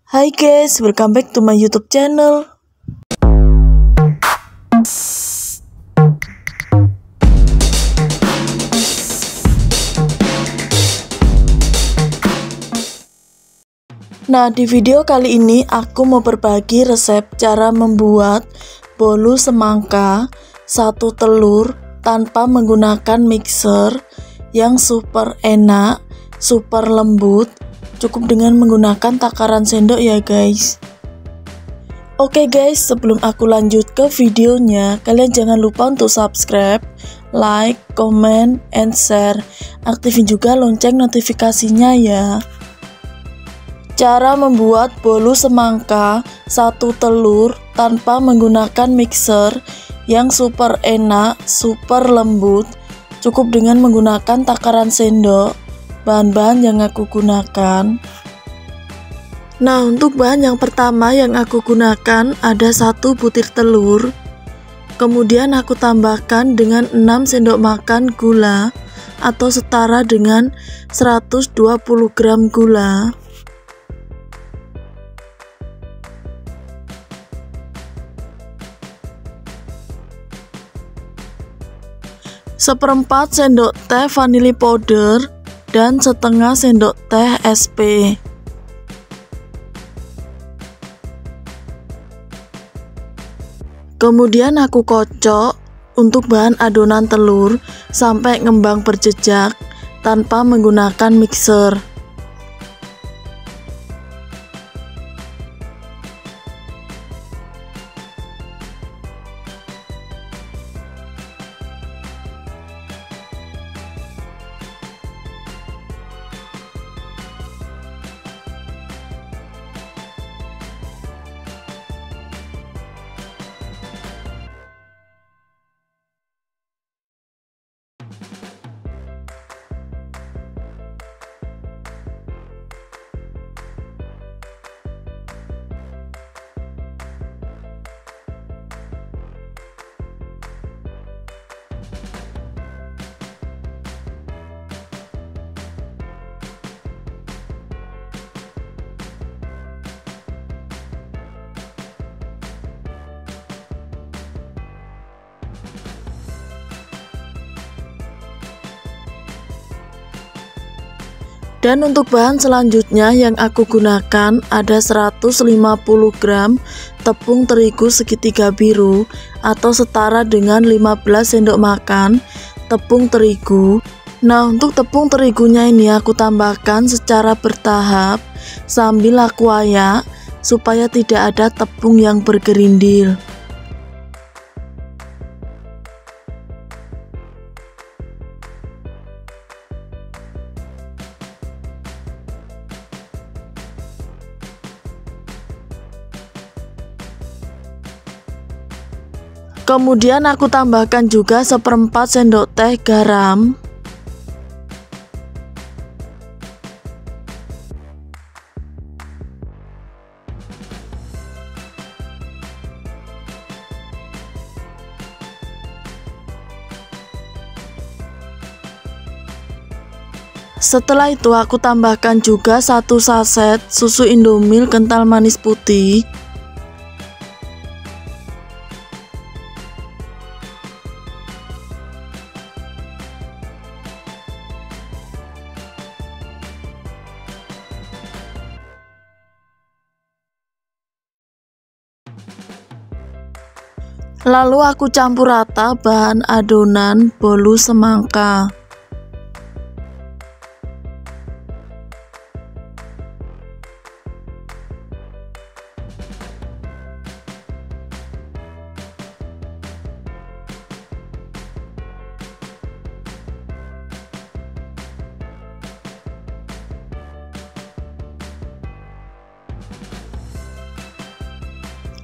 Hai guys, welcome back to my YouTube channel. Nah, di video kali ini aku mau berbagi resep cara membuat bolu semangka satu telur tanpa menggunakan mixer yang super enak, super lembut. Cukup dengan menggunakan takaran sendok ya guys. Oke guys, sebelum aku lanjut ke videonya, kalian jangan lupa untuk subscribe, like, comment, and share. Aktifin juga lonceng notifikasinya ya. Cara membuat bolu semangka satu telur tanpa menggunakan mixer yang super enak, super lembut. Cukup dengan menggunakan takaran sendok. Bahan-bahan yang aku gunakan. Nah, untuk bahan yang pertama yang aku gunakan ada 1 butir telur. Kemudian aku tambahkan dengan 6 sendok makan gula atau setara dengan 120 gram gula. Seperempat sendok teh vanili powder dan setengah sendok teh SP. Kemudian aku kocok untuk bahan adonan telur sampai ngembang berjejak tanpa menggunakan mixer. Dan untuk bahan selanjutnya yang aku gunakan ada 150 gram tepung terigu segitiga biru atau setara dengan 15 sendok makan tepung terigu. Nah, untuk tepung terigunya ini aku tambahkan secara bertahap sambil aku ayak supaya tidak ada tepung yang bergerindil. Kemudian aku tambahkan juga seperempat sendok teh garam. Setelah itu aku tambahkan juga 1 saset susu Indomil kental manis putih. Lalu aku campur rata bahan adonan bolu semangka.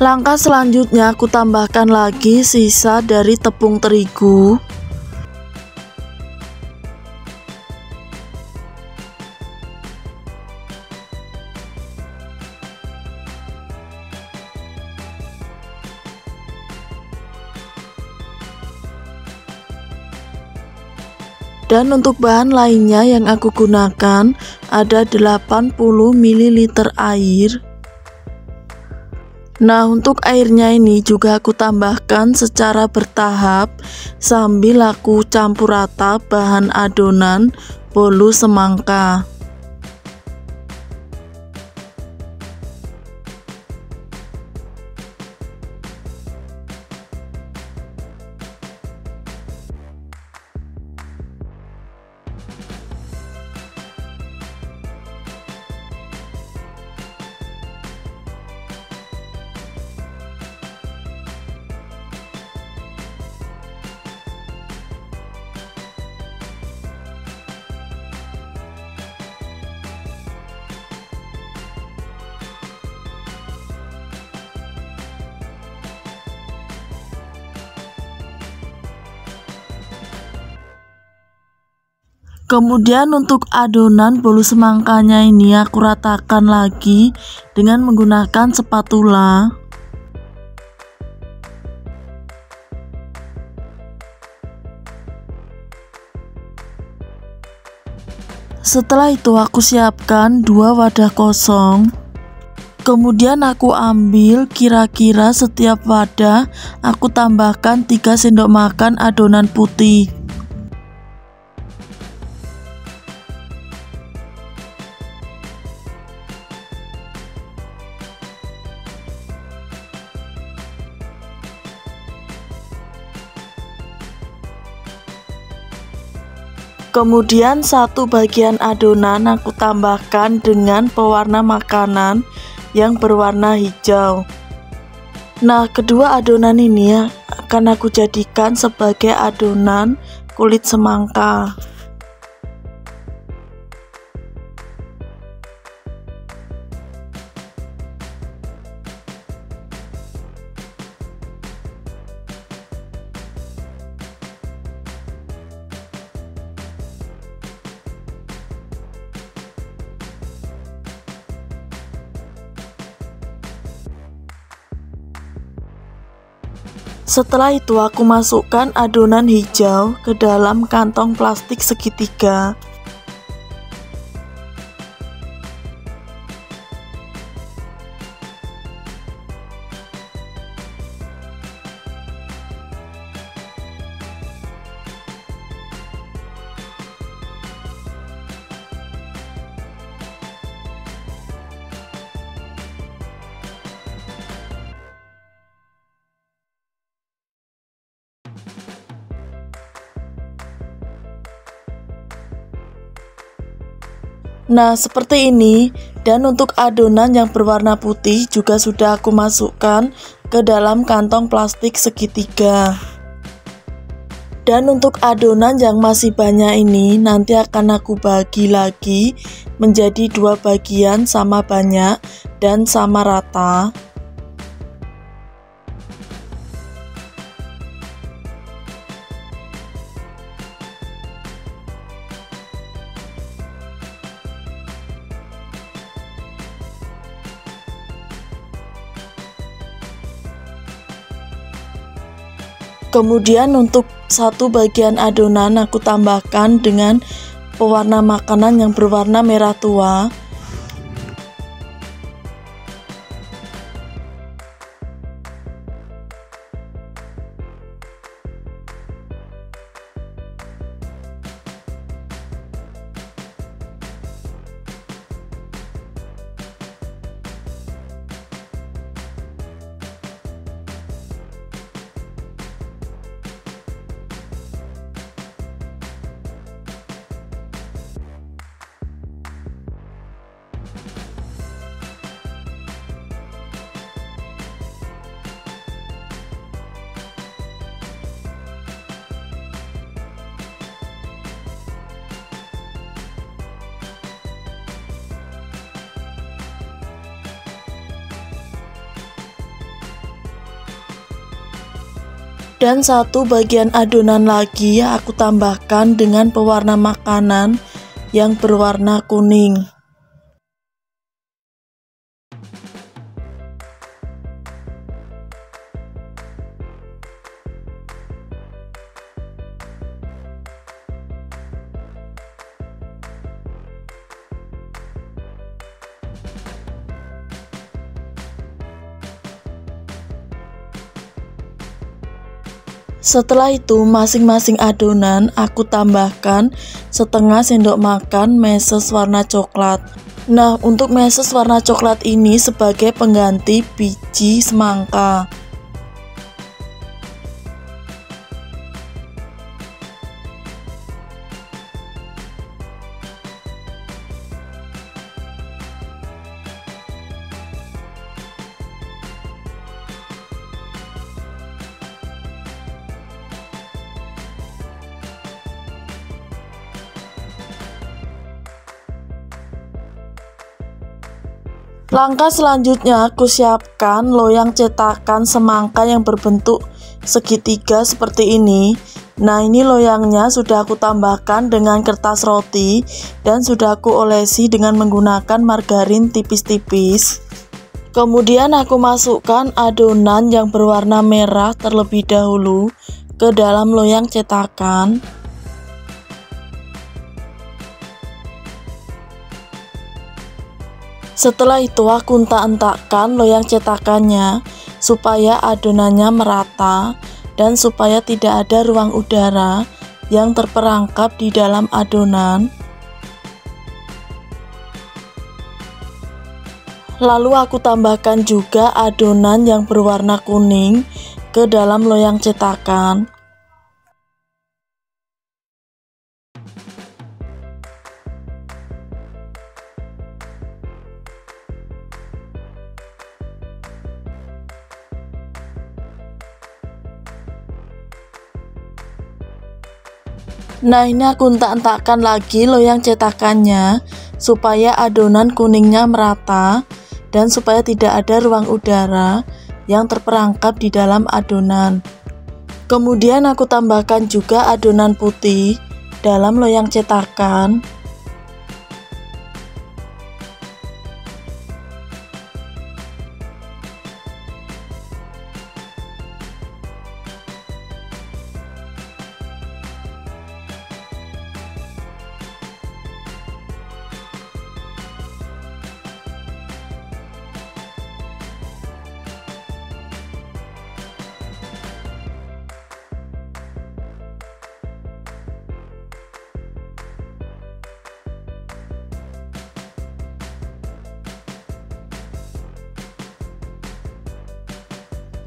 Langkah selanjutnya aku tambahkan lagi sisa dari tepung terigu. Dan untuk bahan lainnya yang aku gunakan ada 80 ml air. Nah, untuk airnya ini juga aku tambahkan secara bertahap sambil aku campur rata bahan adonan bolu semangka. Kemudian untuk adonan bolu semangkanya ini aku ratakan lagi dengan menggunakan spatula. Setelah itu aku siapkan 2 wadah kosong. Kemudian aku ambil kira-kira setiap wadah aku tambahkan 3 sendok makan adonan putih. Kemudian 1 bagian adonan aku tambahkan dengan pewarna makanan yang berwarna hijau. Nah, kedua adonan ini akan aku jadikan sebagai adonan kulit semangka. Setelah itu aku masukkan adonan hijau ke dalam kantong plastik segitiga. Nah, seperti ini. Dan untuk adonan yang berwarna putih juga sudah aku masukkan ke dalam kantong plastik segitiga. Dan untuk adonan yang masih banyak ini nanti akan aku bagi lagi menjadi 2 bagian sama banyak dan sama rata. Kemudian untuk 1 bagian adonan aku tambahkan dengan pewarna makanan yang berwarna merah tua. Dan 1 bagian adonan lagi aku tambahkan dengan pewarna makanan yang berwarna kuning. Setelah itu masing-masing adonan aku tambahkan setengah sendok makan meses warna coklat. Nah, untuk meses warna coklat ini sebagai pengganti biji semangka. Langkah selanjutnya aku siapkan loyang cetakan semangka yang berbentuk segitiga seperti ini. Nah, ini loyangnya sudah aku tambahkan dengan kertas roti dan sudah aku olesi dengan menggunakan margarin tipis-tipis. Kemudian aku masukkan adonan yang berwarna merah terlebih dahulu ke dalam loyang cetakan. Setelah itu aku entak-entakkan loyang cetakannya supaya adonannya merata dan supaya tidak ada ruang udara yang terperangkap di dalam adonan. Lalu aku tambahkan juga adonan yang berwarna kuning ke dalam loyang cetakan. Nah, ini aku entak-entakkan lagi loyang cetakannya supaya adonan kuningnya merata dan supaya tidak ada ruang udara yang terperangkap di dalam adonan. Kemudian aku tambahkan juga adonan putih dalam loyang cetakan.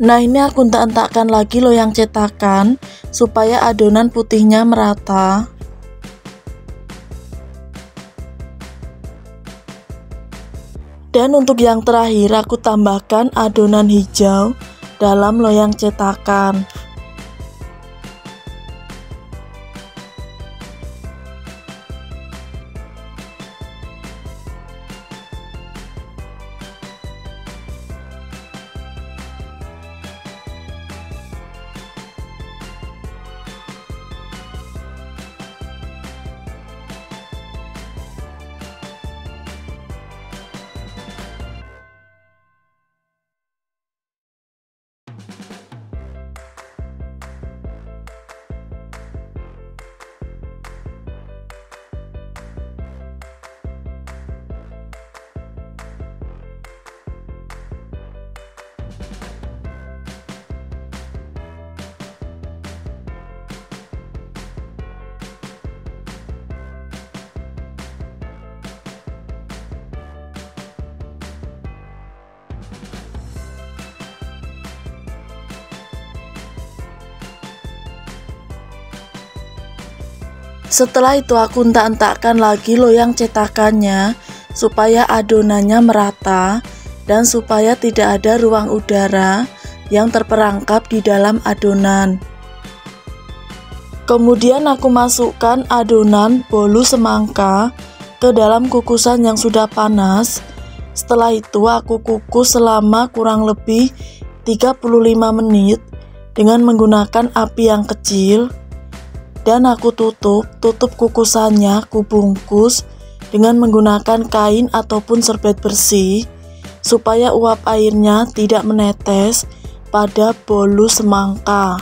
Nah, ini aku entak-entakkan lagi loyang cetakan supaya adonan putihnya merata. Dan untuk yang terakhir aku tambahkan adonan hijau dalam loyang cetakan. Setelah itu aku entak-entakkan lagi loyang cetakannya supaya adonannya merata dan supaya tidak ada ruang udara yang terperangkap di dalam adonan. Kemudian aku masukkan adonan bolu semangka ke dalam kukusan yang sudah panas. Setelah itu aku kukus selama kurang lebih 35 menit dengan menggunakan api yang kecil. Dan aku tutup kukusannya, aku bungkus dengan menggunakan kain ataupun serbet bersih supaya uap airnya tidak menetes pada bolu semangka.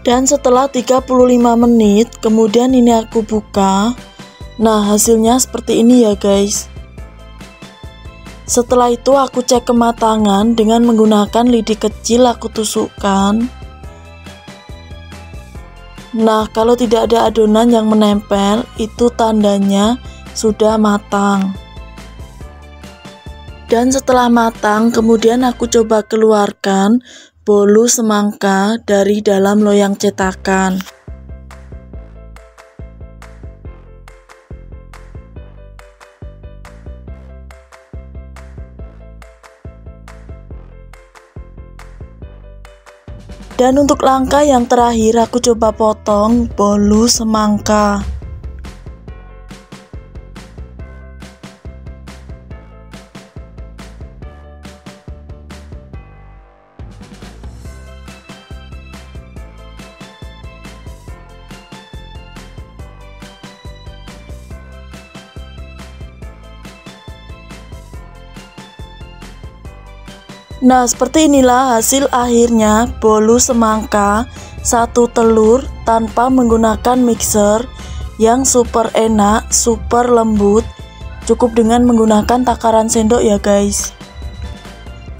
Dan setelah 35 menit kemudian ini aku buka. Nah, hasilnya seperti ini ya guys. Setelah itu aku cek kematangan dengan menggunakan lidi kecil, aku tusukkan. Nah, kalau tidak ada adonan yang menempel, itu tandanya sudah matang. Dan setelah matang, kemudian aku coba keluarkan bolu semangka dari dalam loyang cetakan. Dan untuk langkah yang terakhir, aku coba potong bolu semangka. Nah, seperti inilah hasil akhirnya bolu semangka satu telur tanpa menggunakan mixer yang super enak, super lembut. Cukup dengan menggunakan takaran sendok ya guys.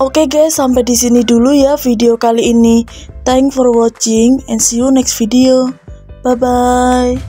Oke guys, sampai di sini dulu ya video kali ini. Thanks for watching and see you next video. Bye bye.